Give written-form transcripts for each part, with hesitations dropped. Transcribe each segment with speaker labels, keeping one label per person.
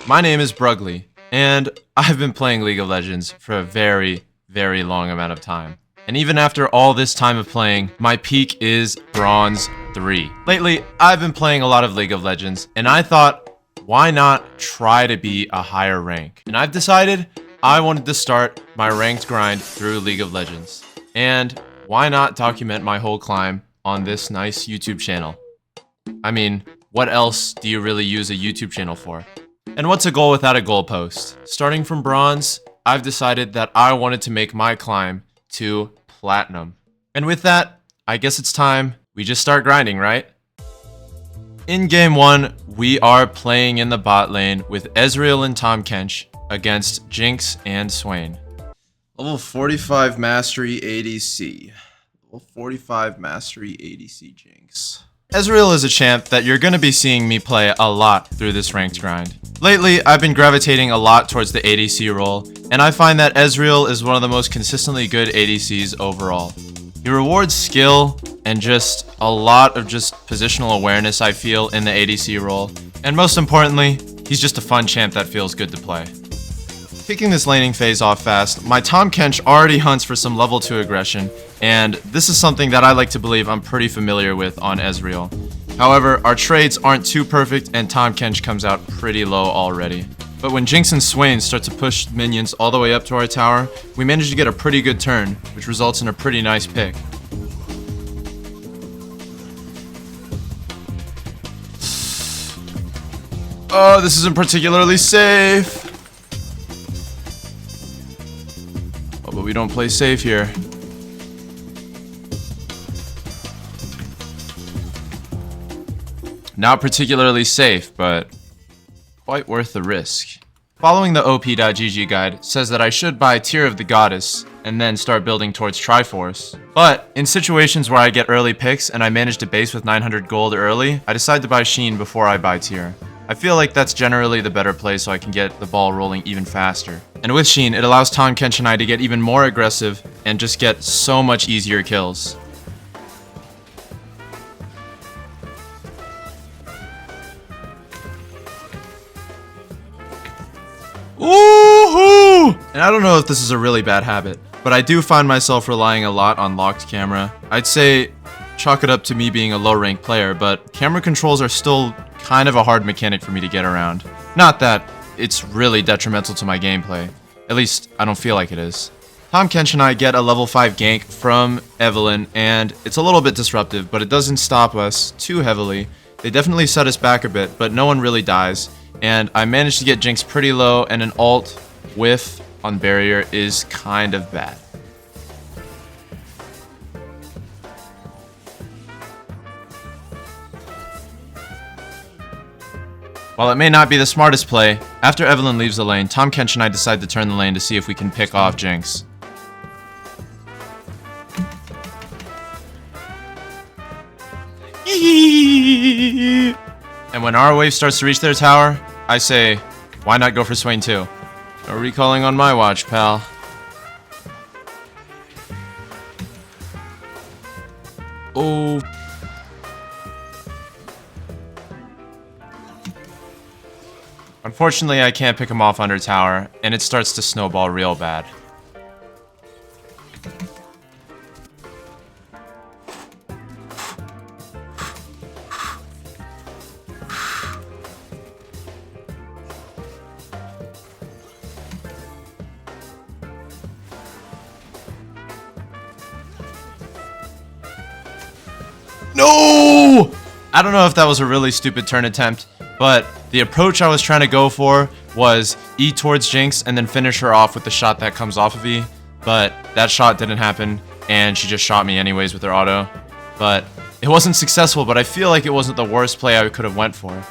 Speaker 1: My name is Brugly, and I've been playing League of Legends for a very, very long amount of time. And even after all this time of playing, my peak is Bronze 3. Lately, I've been playing a lot of League of Legends, and I thought, why not try to be a higher rank? And I've decided I wanted to start my ranked grind through League of Legends. And why not document my whole climb on this nice YouTube channel? I mean, what else do you really use a YouTube channel for? And what's a goal without a goalpost? Starting from bronze, I've decided that I wanted to make my climb to platinum. And with that, I guess it's time we just start grinding, right? In game 1, we are playing in the bot lane with Ezreal and Tahm Kench against Jinx and Swain. Level 45 Mastery ADC. Level 45 Mastery ADC Jinx. Ezreal is a champ that you're going to be seeing me play a lot through this ranked grind. Lately, I've been gravitating a lot towards the ADC role, and I find that Ezreal is one of the most consistently good ADCs overall. He rewards skill and just a lot of positional awareness, I feel, in the ADC role, and most importantly, he's just a fun champ that feels good to play. Kicking this laning phase off fast, my Tahm Kench already hunts for some level 2 aggression, and this is something that I like to believe I'm pretty familiar with on Ezreal. However, our trades aren't too perfect and Tahm Kench comes out pretty low already. But when Jinx and Swain start to push minions all the way up to our tower, we manage to get a pretty good turn, which results in a pretty nice pick. Oh, this isn't particularly safe. Oh, but we don't play safe here. Not particularly safe, but quite worth the risk. Following the OP.GG guide says that I should buy Tear of the Goddess and then start building towards Triforce. But in situations where I get early picks and I manage to base with 900 gold early, I decide to buy Sheen before I buy Tear. I feel like that's generally the better play so I can get the ball rolling even faster. And with Sheen, it allows Tahm Kench and I to get even more aggressive and just get so much easier kills. Woohoo! And I don't know if this is a really bad habit, but I do find myself relying a lot on locked camera. I'd say chalk it up to me being a low rank player, but camera controls are still kind of a hard mechanic for me to get around. Not that it's really detrimental to my gameplay. At least, I don't feel like it is. Tahm Kench and I get a level 5 gank from Evelynn, and it's a little bit disruptive, but it doesn't stop us too heavily. They definitely set us back a bit, but no one really dies. And I managed to get Jinx pretty low, and an ult whiff on barrier is kind of bad. While it may not be the smartest play, after Evelynn leaves the lane, Tahm Kench and I decide to turn the lane to see if we can pick off Jinx. And when our wave starts to reach their tower, I say, why not go for Swain too? No recalling on my watch, pal. Oh. Unfortunately, I can't pick him off under tower, and it starts to snowball real bad. No! I don't know if that was a really stupid turn attempt, but the approach I was trying to go for was E towards Jinx and then finish her off with the shot that comes off of E, but that shot didn't happen, and she just shot me anyways with her auto. But it wasn't successful, but I feel like it wasn't the worst play I could have went for.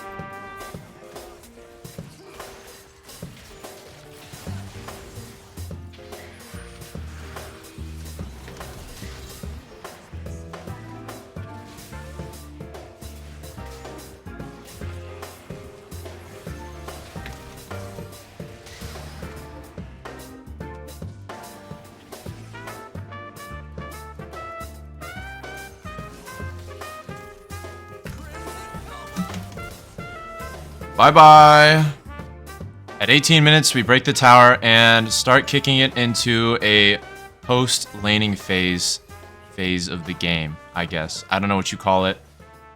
Speaker 1: Bye-bye. At 18 minutes, we break the tower and start kicking it into a post-laning phase of the game, I guess. I don't know what you call it.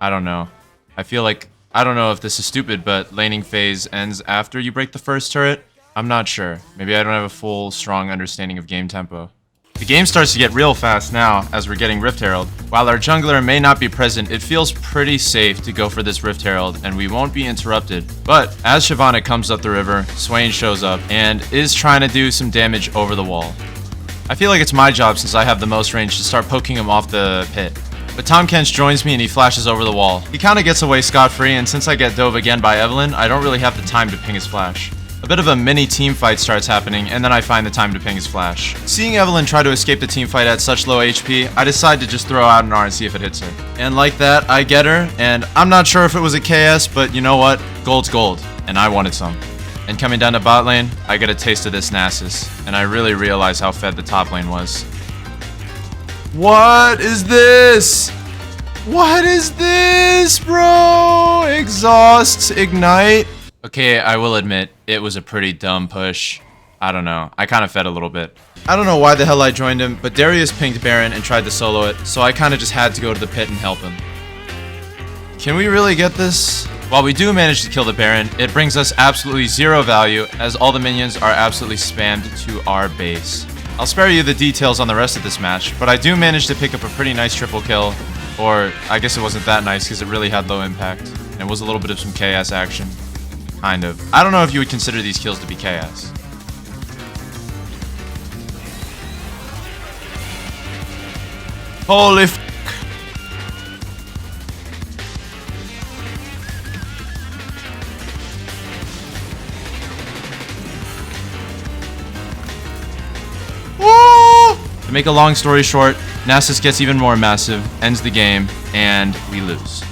Speaker 1: I don't know. I feel like, I don't know if this is stupid, but laning phase ends after you break the first turret. I'm not sure. Maybe I don't have a full, strong understanding of game tempo. The game starts to get real fast now as we're getting Rift Herald. While our jungler may not be present, it feels pretty safe to go for this Rift Herald and we won't be interrupted. But as Shyvana comes up the river, Swain shows up and is trying to do some damage over the wall. I feel like it's my job since I have the most range to start poking him off the pit. But Tahm Kench joins me and he flashes over the wall. He kinda gets away scot-free, and since I get dove again by Evelynn, I don't really have the time to ping his flash. A bit of a mini team fight starts happening, and then I find the time to ping his flash. Seeing Evelynn try to escape the team fight at such low HP, I decide to just throw out an R and see if it hits her. And like that, I get her, and I'm not sure if it was a KS, but you know what? Gold's gold, and I wanted some. And coming down to bot lane, I get a taste of this Nasus, and I really realize how fed the top lane was. What is this? What is this, bro? Exhaust, ignite. Okay, I will admit, it was a pretty dumb push. I don't know, I kind of fed a little bit. I don't know why the hell I joined him, but Darius pinged Baron and tried to solo it, so I kind of just had to go to the pit and help him. Can we really get this? While we do manage to kill the Baron, it brings us absolutely zero value as all the minions are absolutely spammed to our base. I'll spare you the details on the rest of this match, but I do manage to pick up a pretty nice triple kill, or I guess it wasn't that nice because it really had low impact, and it was a little bit of some KS action. Kind of. I don't know if you would consider these kills to be KS. Holy f***. To make a long story short, Nasus gets even more massive, ends the game, and we lose.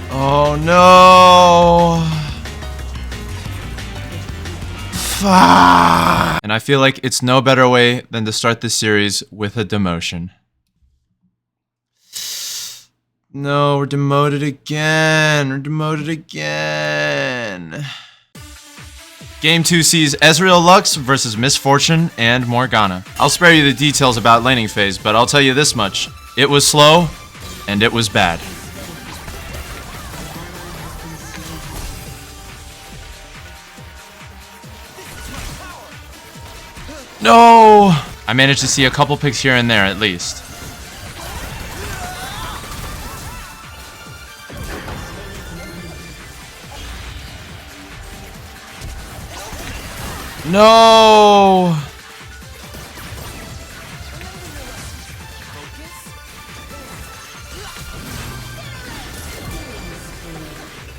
Speaker 1: Oh no! Fuck! And I feel like it's no better way than to start this series with a demotion. No, we're demoted again. We're demoted again. Game 2 sees Ezreal Lux versus Miss Fortune and Morgana. I'll spare you the details about laning phase, but I'll tell you this much. It was slow, and it was bad. No! I managed to see a couple picks here and there at least. No!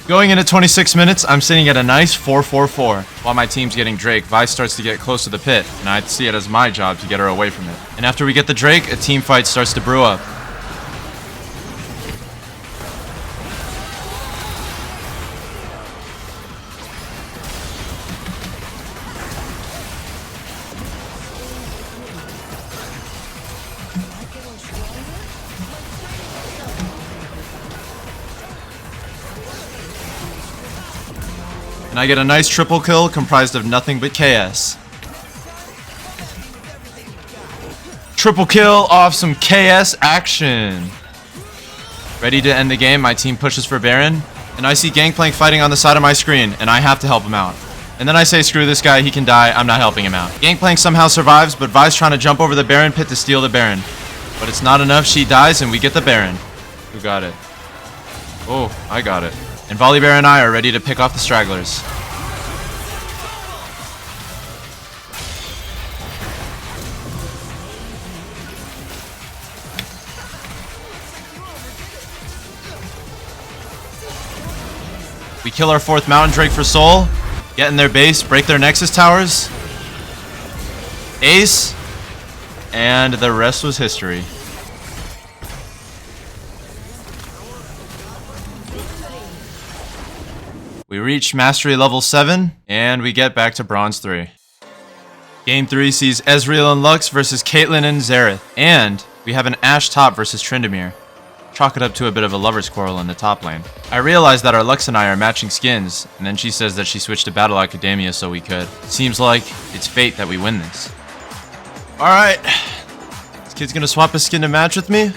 Speaker 1: Going into 26 minutes, I'm sitting at a nice 4-4-4. While my team's getting Drake, Vi starts to get close to the pit, and I see it as my job to get her away from it. And after we get the Drake, a team fight starts to brew up. And I get a nice triple kill comprised of nothing but KS. Triple kill off some KS action. Ready to end the game, my team pushes for Baron, and I see Gangplank fighting on the side of my screen, and I have to help him out. And then I say, screw this guy, he can die, I'm not helping him out. Gangplank somehow survives, but Vi's trying to jump over the Baron pit to steal the Baron. But it's not enough, she dies, and we get the Baron. Who got it? Oh, I got it. And Volibear and I are ready to pick off the stragglers. We kill our 4th Mountain Drake for Soul, get in their base, break their Nexus towers, ace, and the rest was history. We reach Mastery level 7, and we get back to Bronze 3. Game 3 sees Ezreal and Lux versus Caitlyn and Xerath, and we have an Ashe top versus Tryndamere. chalk it up to a bit of a lover's quarrel in the top lane. I realized that our Lux and I are matching skins, and then she says that she switched to Battle Academia so we could. Seems like it's fate that we win this. Alright, this kid's gonna swap his skin to match with me?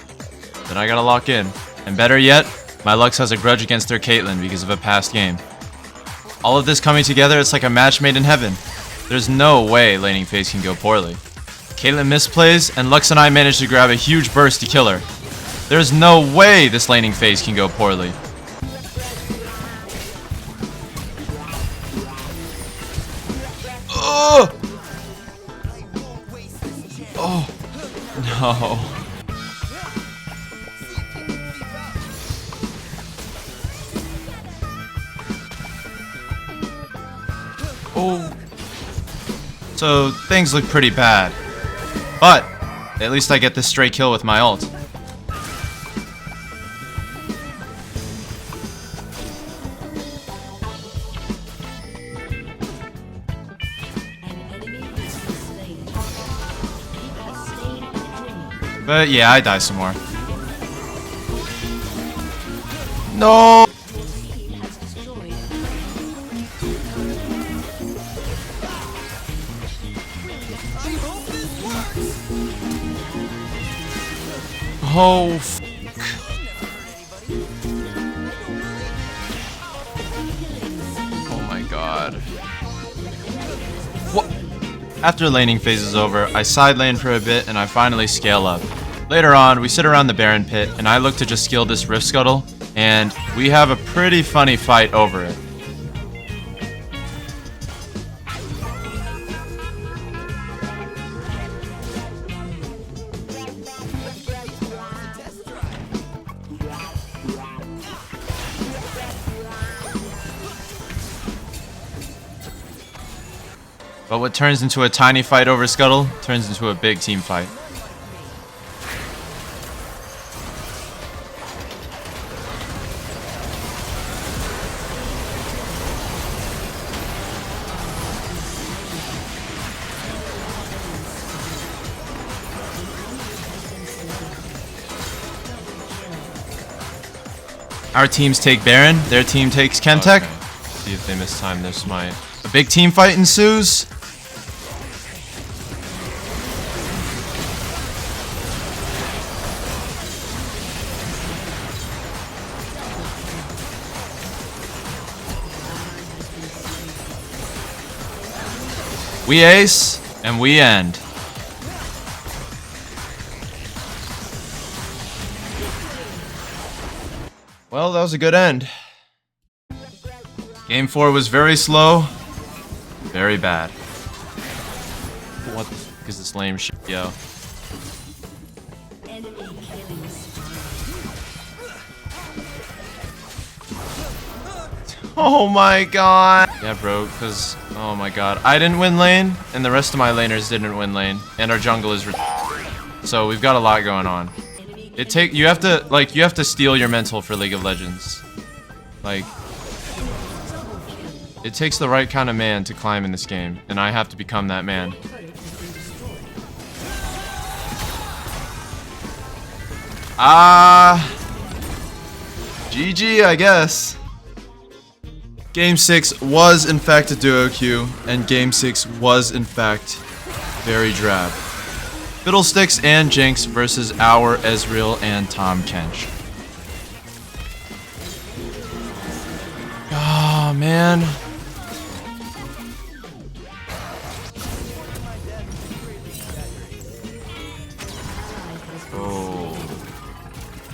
Speaker 1: Then I gotta lock in. And better yet, my Lux has a grudge against their Caitlyn because of a past game. All of this coming together, it's like a match made in heaven. There's no way laning phase can go poorly. Caitlyn misplays, and Lux and I manage to grab a huge burst to kill her. There's no way this laning phase can go poorly. Oh! Oh! No. Oh. So things look pretty bad. But at least I get this stray kill with my ult. But yeah, I die some more. No! Oh, oh my god. What? After laning phase is over, I side lane for a bit and I finally scale up. Later on, we sit around the Baron pit and I look to just skill this Rift Scuttle, and we have a pretty funny fight over it. But what turns into a tiny fight over Scuttle turns into a big team fight. Our teams take Baron, their team takes Chemtech. Okay. See if they mistime their smite. A big team fight ensues. We ace, and we end. Well, that was a good end. Game 4 was very slow, very bad. What the fuck is this lame shit, yo? Oh my god. Yeah, bro, because, oh my god. I didn't win lane, and the rest of my laners didn't win lane, and our jungle is so we've got a lot going on. You have to steel your mental for League of Legends. Like, it takes the right kind of man to climb in this game, and I have to become that man. GG, I guess. Game 6 was in fact a duo queue, and Game 6 was in fact very drab. Fiddlesticks and Jinx versus our Ezreal and Tahm Kench. Oh man. Oh.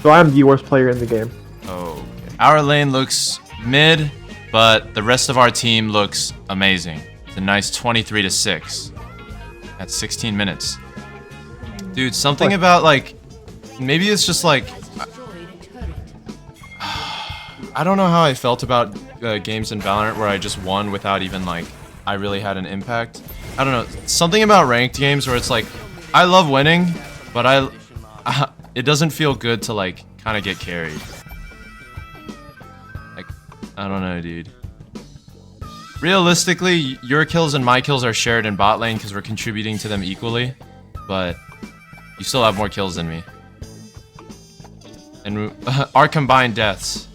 Speaker 2: So I'm the worst player in the game.
Speaker 1: Oh. Our lane looks mid, but the rest of our team looks amazing. It's a nice 23-6. That's 16 minutes. Dude, something about, like, maybe it's just, like, I don't know how I felt about games in Valorant where I just won without even, like, I really had an impact. I don't know. Something about ranked games where it's, like, I love winning, but it doesn't feel good to, like, kind of get carried. Like, I don't know, dude. Realistically, your kills and my kills are shared in bot lane because we're contributing to them equally, but you still have more kills than me. And our combined deaths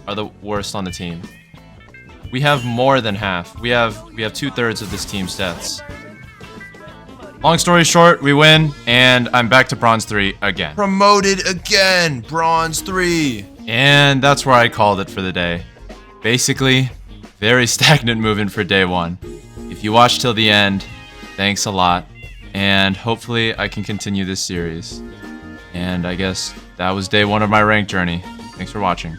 Speaker 1: are the worst on the team. We have more than half. We have 2/3 of this team's deaths. Long story short, we win, and I'm back to Bronze 3 again. Promoted again! Bronze 3! And that's where I called it for the day. Basically, very stagnant movement for day 1. If you watched till the end, thanks a lot. And hopefully I can continue this series. And I guess that was day 1 of my rank journey. Thanks for watching.